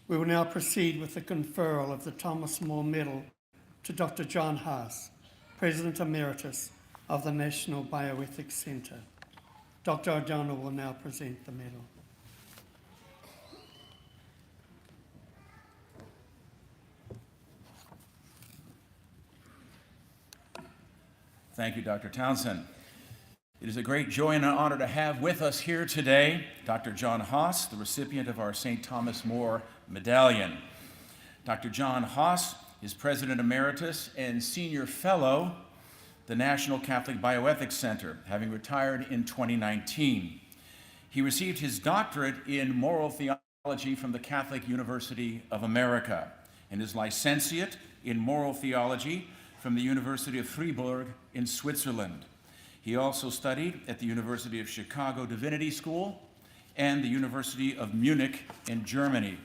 We will now proceed with the conferral of the Thomas More Medal to Dr. John Haas, President Emeritus of the National Bioethics Center. Dr. O'Donnell will now present the medal. Thank you, Dr. Townsend. It is a great joy and an honor to have with us here today Dr. John Haas, the recipient of our St. Thomas More Medallion. Dr. John Haas is President Emeritus and Senior Fellow, the National Catholic Bioethics Center, having retired in 2019. He received his doctorate in moral theology from the Catholic University of America and his licentiate in moral theology from the University of Fribourg in Switzerland. He also studied at the University of Chicago Divinity School and the University of Munich in Germany.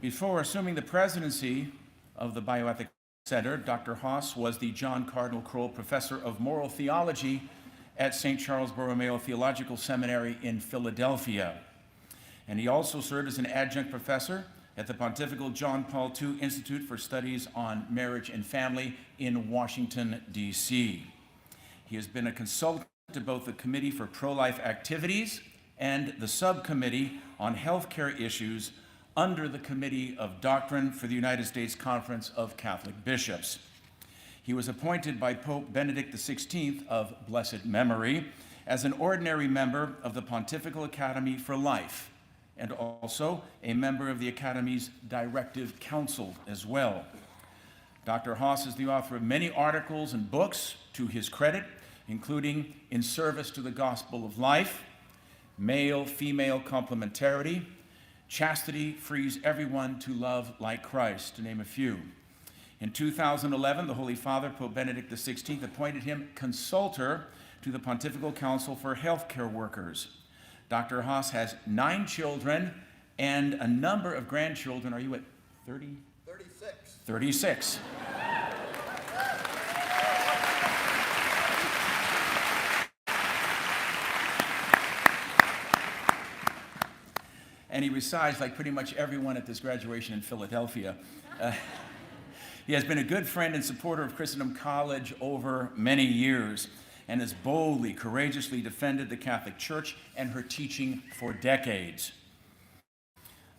Before assuming the presidency of the Bioethics Center, Dr. Haas was the John Cardinal Kroll Professor of Moral Theology at St. Charles Borromeo Theological Seminary in Philadelphia. And he also served as an adjunct professor at the Pontifical John Paul II Institute for Studies on Marriage and Family in Washington, D.C. He has been a consultant to both the Committee for Pro-Life Activities and the Subcommittee on Healthcare Issues under the Committee of Doctrine for the United States Conference of Catholic Bishops. He was appointed by Pope Benedict XVI of blessed memory as an ordinary member of the Pontifical Academy for Life, and also a member of the Academy's Directive Council as well. Dr. Haas is the author of many articles and books to his credit, including In Service to the Gospel of Life, Male-Female Complementarity, Chastity Frees Everyone to Love Like Christ, to name a few. In 2011, the Holy Father, Pope Benedict XVI, appointed him consultor to the Pontifical Council for Healthcare Workers. Dr. Haas has 9 children and a number of grandchildren. Are you at 30? 36. 36. And he resides, like pretty much everyone at this graduation, in Philadelphia. He has been a good friend and supporter of Christendom College over many years and has boldly, courageously defended the Catholic Church and her teaching for decades.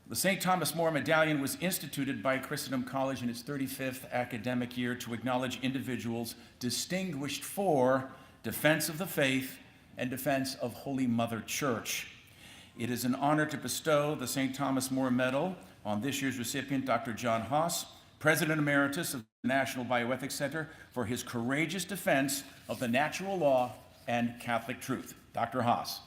The St. Thomas More Medallion was instituted by Christendom College in its 35th academic year to acknowledge individuals distinguished for defense of the faith and defense of Holy Mother Church. It is an honor to bestow the St. Thomas More Medal on this year's recipient, Dr. John Haas, President Emeritus of the National Bioethics Center, for his courageous defense of the natural law and Catholic truth. Dr. Haas.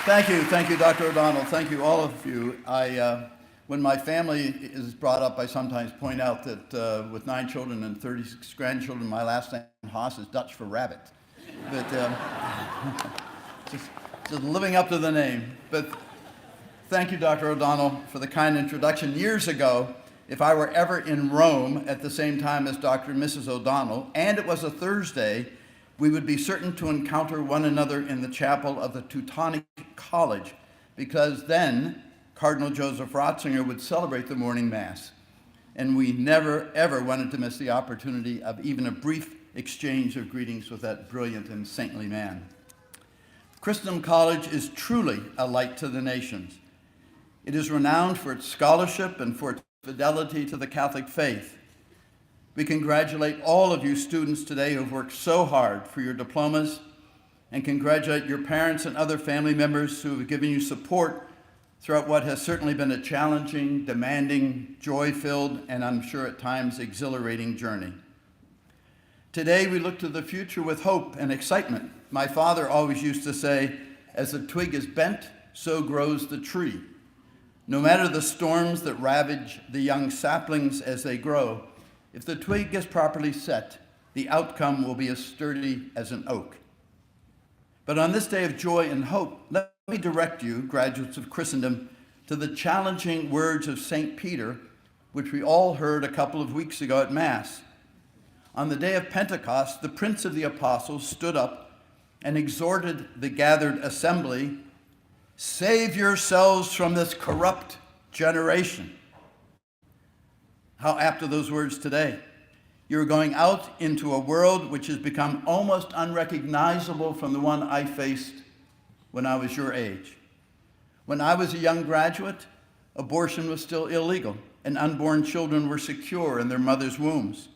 Thank you, Dr. O'Donnell. Thank you, all of you. When my family is brought up, I sometimes point out that with 9 children and 36 grandchildren, my last name, Haas, is Dutch for rabbit. But just living up to the name. But thank you, Dr. O'Donnell, for the kind introduction. Years ago, if I were ever in Rome at the same time as Dr. and Mrs. O'Donnell, and it was a Thursday, we would be certain to encounter one another in the chapel of the Teutonic College, because then Cardinal Joseph Ratzinger would celebrate the morning Mass. And we never, ever wanted to miss the opportunity of even a brief exchange of greetings with that brilliant and saintly man. Christendom College is truly a light to the nations. It is renowned for its scholarship and for its fidelity to the Catholic faith. We congratulate all of you students today who have worked so hard for your diplomas, and congratulate your parents and other family members who have given you support throughout what has certainly been a challenging, demanding, joy-filled, and I'm sure at times exhilarating journey. Today we look to the future with hope and excitement. My father always used to say, as the twig is bent, so grows the tree. No matter the storms that ravage the young saplings as they grow, if the twig is properly set, the outcome will be as sturdy as an oak. But on this day of joy and hope, let me direct you, graduates of Christendom, to the challenging words of St. Peter, which we all heard a couple of weeks ago at Mass. On the day of Pentecost, the Prince of the Apostles stood up and exhorted the gathered assembly, "Save yourselves from this corrupt generation." How apt are those words today? You're going out into a world which has become almost unrecognizable from the one I faced when I was your age. When I was a young graduate, abortion was still illegal, and unborn children were secure in their mothers' wombs.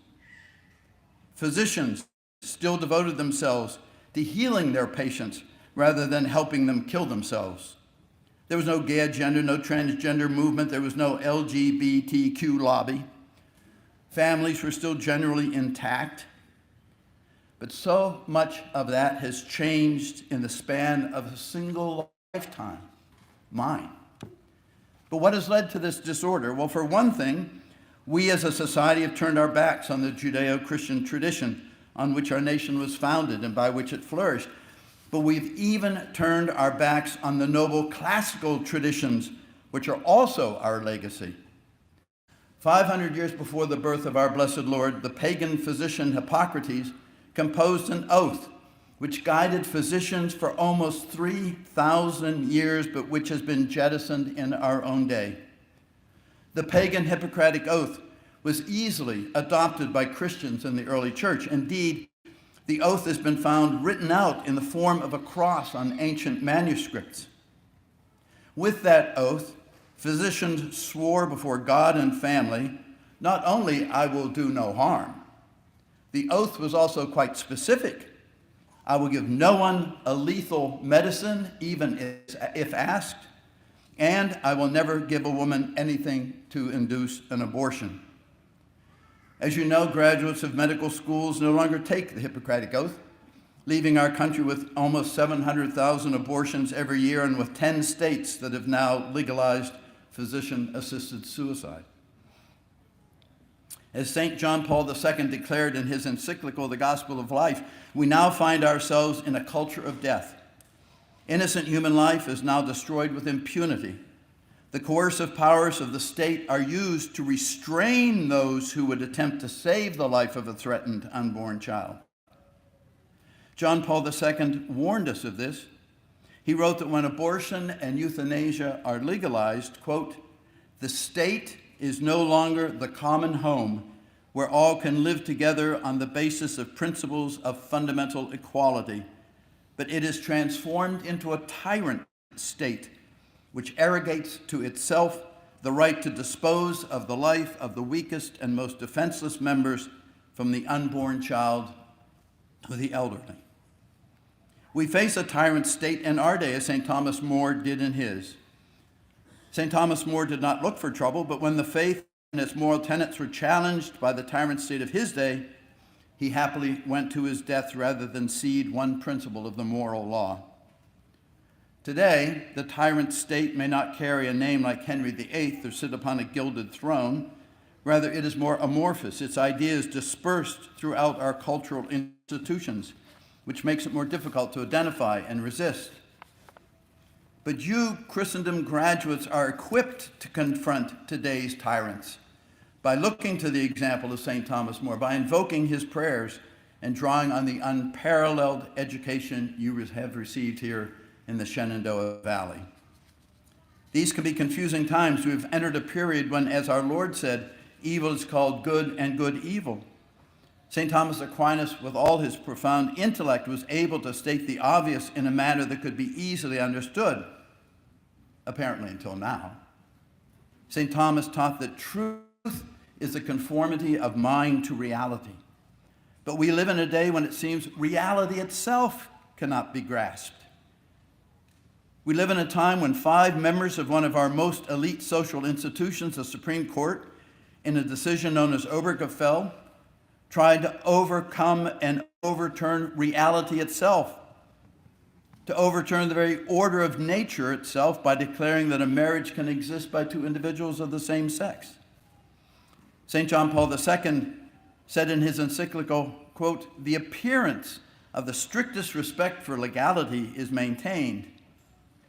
Physicians still devoted themselves to healing their patients rather than helping them kill themselves. There was no gay agenda, no transgender movement, there was no LGBTQ lobby. Families were still generally intact. But so much of that has changed in the span of a single lifetime, mine. But what has led to this disorder? Well, for one thing, we as a society have turned our backs on the Judeo-Christian tradition on which our nation was founded and by which it flourished. But we've even turned our backs on the noble classical traditions, which are also our legacy. 500 years before the birth of our blessed Lord, the pagan physician Hippocrates composed an oath which guided physicians for almost 3,000 years, but which has been jettisoned in our own day. The pagan Hippocratic oath was easily adopted by Christians in the early church. Indeed, the oath has been found written out in the form of a cross on ancient manuscripts. With that oath, physicians swore before God and family, not only "I will do no harm," the oath was also quite specific. "I will give no one a lethal medicine, even if asked, and I will never give a woman anything to induce an abortion." As you know, graduates of medical schools no longer take the Hippocratic Oath, leaving our country with almost 700,000 abortions every year and with 10 states that have now legalized physician-assisted suicide. As St. John Paul II declared in his encyclical, The Gospel of Life, we now find ourselves in a culture of death. Innocent human life is now destroyed with impunity. The coercive powers of the state are used to restrain those who would attempt to save the life of a threatened unborn child. John Paul II warned us of this. He wrote that when abortion and euthanasia are legalized, quote, "the state is no longer the common home where all can live together on the basis of principles of fundamental equality, but it is transformed into a tyrant state which arrogates to itself the right to dispose of the life of the weakest and most defenseless members, from the unborn child to the elderly." We face a tyrant state in our day, as St. Thomas More did in his. St. Thomas More did not look for trouble, but when the faith and its moral tenets were challenged by the tyrant state of his day, he happily went to his death rather than cede one principle of the moral law. Today, the tyrant state may not carry a name like Henry VIII or sit upon a gilded throne. Rather, it is more amorphous. Its ideas dispersed throughout our cultural institutions, which makes it more difficult to identify and resist. But you, Christendom graduates, are equipped to confront today's tyrants by looking to the example of St. Thomas More, by invoking his prayers and drawing on the unparalleled education you have received here in the Shenandoah Valley. These can be confusing times. We've entered a period when, as our Lord said, evil is called good and good evil. St. Thomas Aquinas, with all his profound intellect, was able to state the obvious in a manner that could be easily understood, apparently until now. St. Thomas taught that truth is a conformity of mind to reality. But we live in a day when it seems reality itself cannot be grasped. We live in a time when 5 members of one of our most elite social institutions, the Supreme Court, in a decision known as Obergefell, tried to overcome and overturn reality itself, to overturn the very order of nature itself by declaring that a marriage can exist by 2 individuals of the same sex. St. John Paul II said in his encyclical quote, "the appearance of the strictest respect for legality is maintained,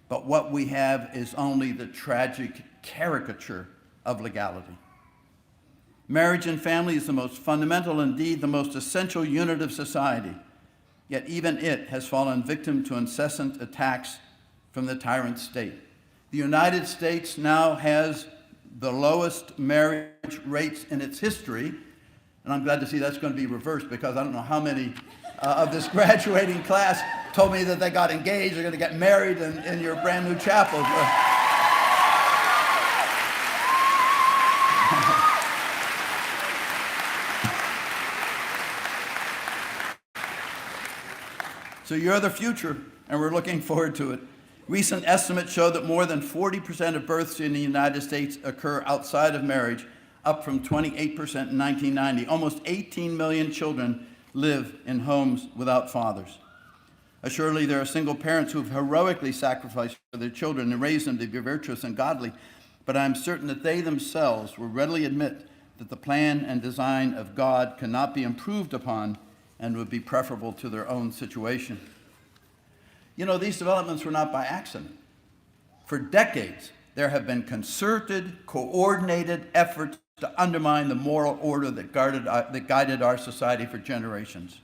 but what we have is only the tragic caricature of legality." Marriage and family is the most fundamental, indeed the most essential unit of society, yet even it has fallen victim to incessant attacks from the tyrant state. The United States now has the lowest marriage rates in its history, and I'm glad to see that's going to be reversed, because I don't know how many of this graduating class told me that they got engaged, they're going to get married in your brand new chapel. So you're the future, and we're looking forward to it. Recent estimates show that more than 40% of births in the United States occur outside of marriage, up from 28% in 1990. Almost 18 million children live in homes without fathers. Assuredly, there are single parents who have heroically sacrificed for their children and raised them to be virtuous and godly, but I am certain that they themselves will readily admit that the plan and design of God cannot be improved upon and would be preferable to their own situation. You know, these developments were not by accident. For decades, there have been concerted, coordinated efforts to undermine the moral order that guided our society for generations.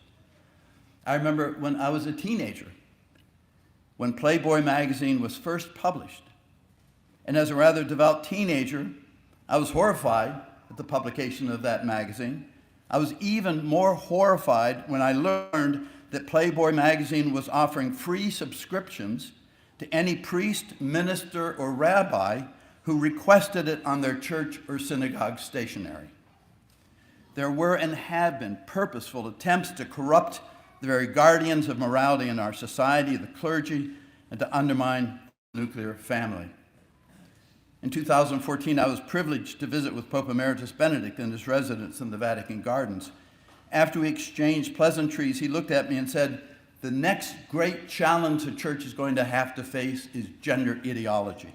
I remember when I was a teenager, when Playboy magazine was first published. And as a rather devout teenager, I was horrified at the publication of that magazine. I was even more horrified when I learned that Playboy magazine was offering free subscriptions to any priest, minister, or rabbi who requested it on their church or synagogue stationery. There were and have been purposeful attempts to corrupt the very guardians of morality in our society, the clergy, and to undermine the nuclear family. In 2014, I was privileged to visit with Pope Emeritus Benedict in his residence in the Vatican Gardens. After we exchanged pleasantries, he looked at me and said, "The next great challenge the church is going to have to face is gender ideology."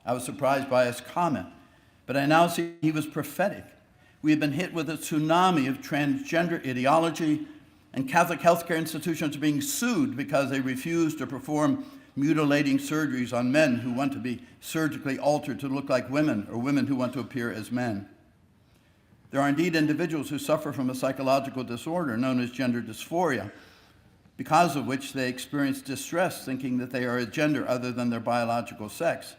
I was surprised by his comment, but I now see he was prophetic. We have been hit with a tsunami of transgender ideology, and Catholic healthcare institutions are being sued because they refuse to perform mutilating surgeries on men who want to be surgically altered to look like women, or women who want to appear as men. There are indeed individuals who suffer from a psychological disorder known as gender dysphoria, because of which they experience distress thinking that they are a gender other than their biological sex.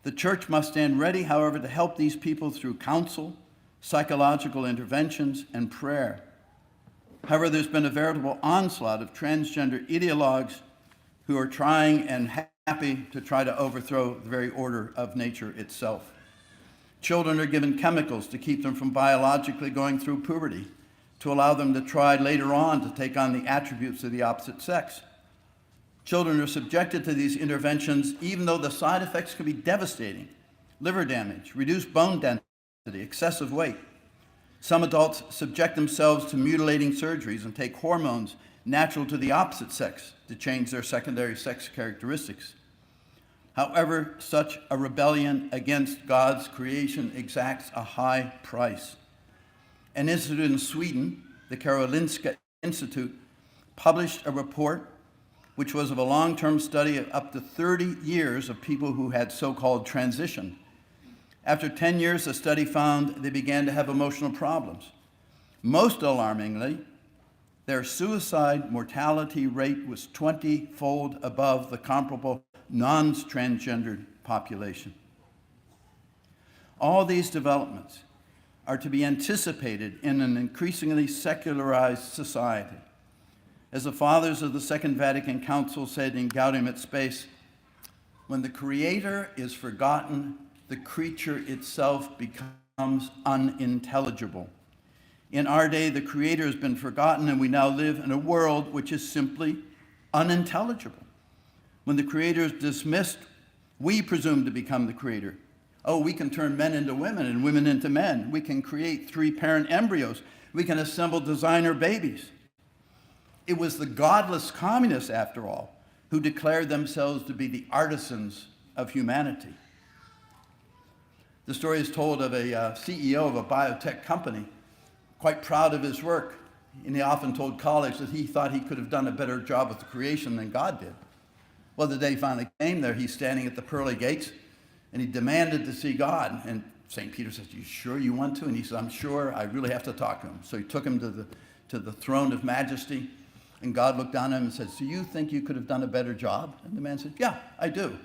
The church must stand ready, however, to help these people through counsel, psychological interventions, and prayer. However, there's been a veritable onslaught of transgender ideologues who are trying and happy to try to overthrow the very order of nature itself. Children are given chemicals to keep them from biologically going through puberty, to allow them to try later on to take on the attributes of the opposite sex. Children are subjected to these interventions even though the side effects can be devastating: liver damage, reduced bone density, excessive weight. Some adults subject themselves to mutilating surgeries and take hormones natural to the opposite sex to change their secondary sex characteristics. However, such a rebellion against God's creation exacts a high price. An institute in Sweden, the Karolinska Institute, published a report which was of a long-term study of up to 30 years of people who had so-called transitioned. After 10 years, the study found they began to have emotional problems. Most alarmingly, their suicide mortality rate was 20-fold above the comparable non-transgendered population. All these developments are to be anticipated in an increasingly secularized society. As the fathers of the Second Vatican Council said in Gaudium et Spes, when the Creator is forgotten, the creature itself becomes unintelligible. In our day, the Creator has been forgotten, and we now live in a world which is simply unintelligible. When the Creator is dismissed, we presume to become the Creator. Oh, we can turn men into women and women into men. We can create three-parent embryos. We can assemble designer babies. It was the godless communists, after all, who declared themselves to be the artisans of humanity. The story is told of a CEO of a biotech company, quite proud of his work, And he often told colleagues that he thought he could have done a better job with the creation than God did. Well, the day finally came there, he's standing at the pearly gates, and he demanded to see God. And St. Peter says, "You sure you want to?" And he said, "I'm sure. I really have to talk to him." So he took him to the throne of majesty, and God looked down at him and said, "So you think you could have done a better job?" And the man said, "Yeah, I do."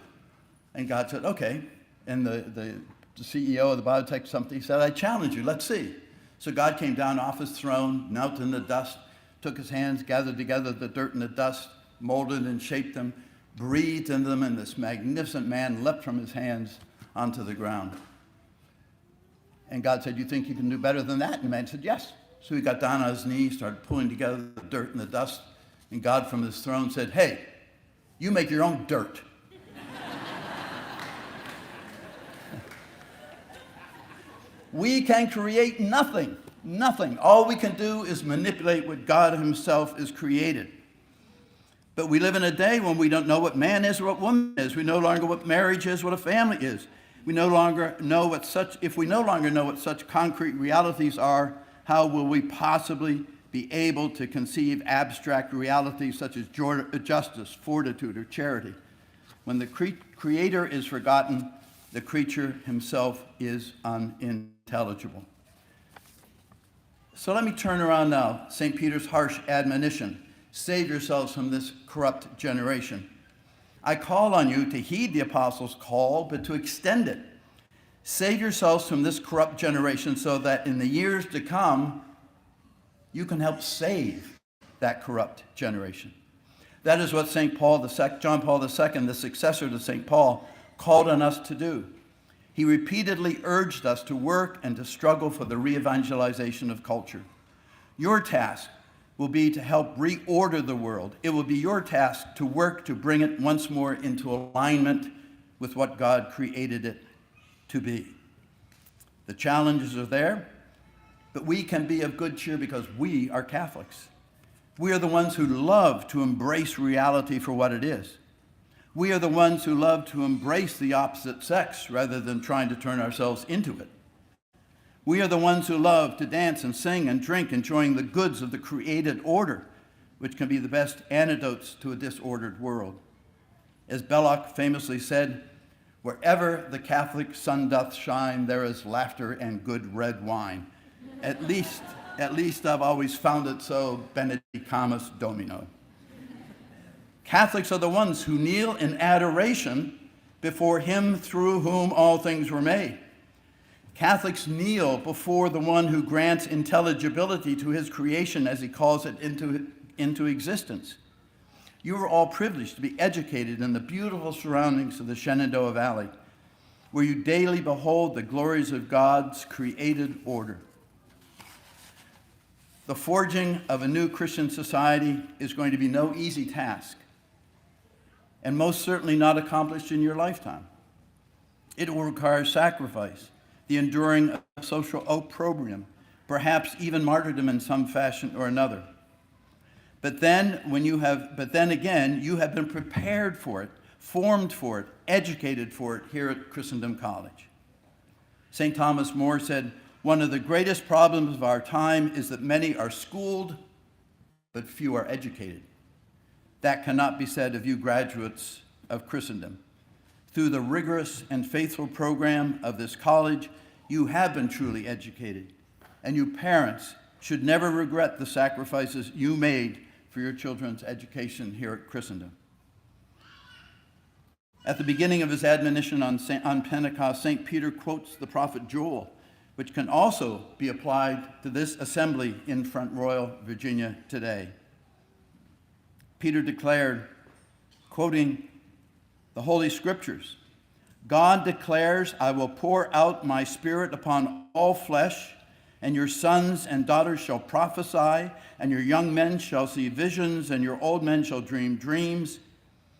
And God said, "Okay." And the CEO of the biotech company said, "I challenge you. Let's see." So God came down off his throne, knelt in the dust, took his hands, gathered together the dirt and the dust, molded and shaped them, breathed into them, and this magnificent man leapt from his hands onto the ground. And God said, "You think you can do better than that?" And the man said, "Yes." So he got down on his knees, started pulling together the dirt and the dust, and God from his throne said, "Hey, you make your own dirt." We can create nothing, nothing. All we can do is manipulate what God himself has created. But we live in a day when we don't know what man is or what woman is. We no longer know what marriage is, what a family is. We no longer know if we no longer know what such concrete realities are, how will we possibly be able to conceive abstract realities such as justice, fortitude, or charity? When the Creator is forgotten, the creature himself is unintelligible. So let me turn around now. St. Peter's harsh admonition: save yourselves from this corrupt generation. I call on you to heed the apostles' call, but to extend it. Save yourselves from this corrupt generation so that in the years to come, you can help save that corrupt generation. That is what John Paul II, the successor to St. Paul, called on us to do. He repeatedly urged us to work and to struggle for the re-evangelization of culture. Your task will be to help reorder the world. It will be your task to work to bring it once more into alignment with what God created it to be. The challenges are there, but we can be of good cheer because we are Catholics. We are the ones who love to embrace reality for what it is. We are the ones who love to embrace the opposite sex rather than trying to turn ourselves into it. We are the ones who love to dance and sing and drink, enjoying the goods of the created order, which can be the best antidotes to a disordered world. As Belloc famously said, "Wherever the Catholic sun doth shine, there is laughter and good red wine. At least I've always found it so, benedicamus Domino." Catholics are the ones who kneel in adoration before him through whom all things were made. Catholics kneel before the one who grants intelligibility to his creation as he calls it into existence. You are all privileged to be educated in the beautiful surroundings of the Shenandoah Valley, where you daily behold the glories of God's created order. The forging of a new Christian society is going to be no easy task, and most certainly not accomplished in your lifetime. It will require sacrifice, the enduring of social opprobrium, perhaps even martyrdom in some fashion or another. But then again, you have been prepared for it, formed for it, educated for it here at Christendom College. St. Thomas More said, "One of the greatest problems of our time is that many are schooled, but few are educated." That cannot be said of you graduates of Christendom. Through the rigorous and faithful program of this college, you have been truly educated, and you parents should never regret the sacrifices you made for your children's education here at Christendom. At the beginning of his admonition on Pentecost, St. Peter quotes the prophet Joel, which can also be applied to this assembly in Front Royal, Virginia today. Peter declared, quoting the Holy Scriptures, "God declares, I will pour out my Spirit upon all flesh, and your sons and daughters shall prophesy, and your young men shall see visions, and your old men shall dream dreams.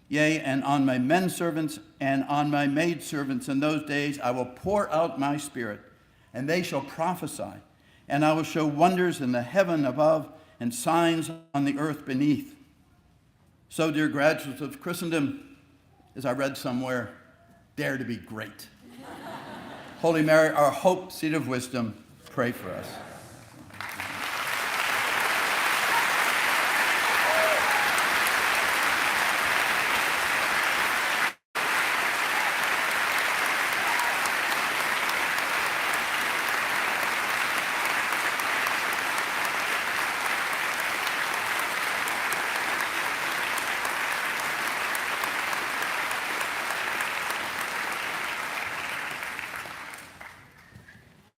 Yea, and on my men servants and on my maid servants in those days I will pour out my Spirit, and they shall prophesy, and I will show wonders in the heaven above and signs on the earth beneath." So, dear graduates of Christendom, as I read somewhere, dare to be great. Holy Mary, our hope, seat of wisdom, pray for us.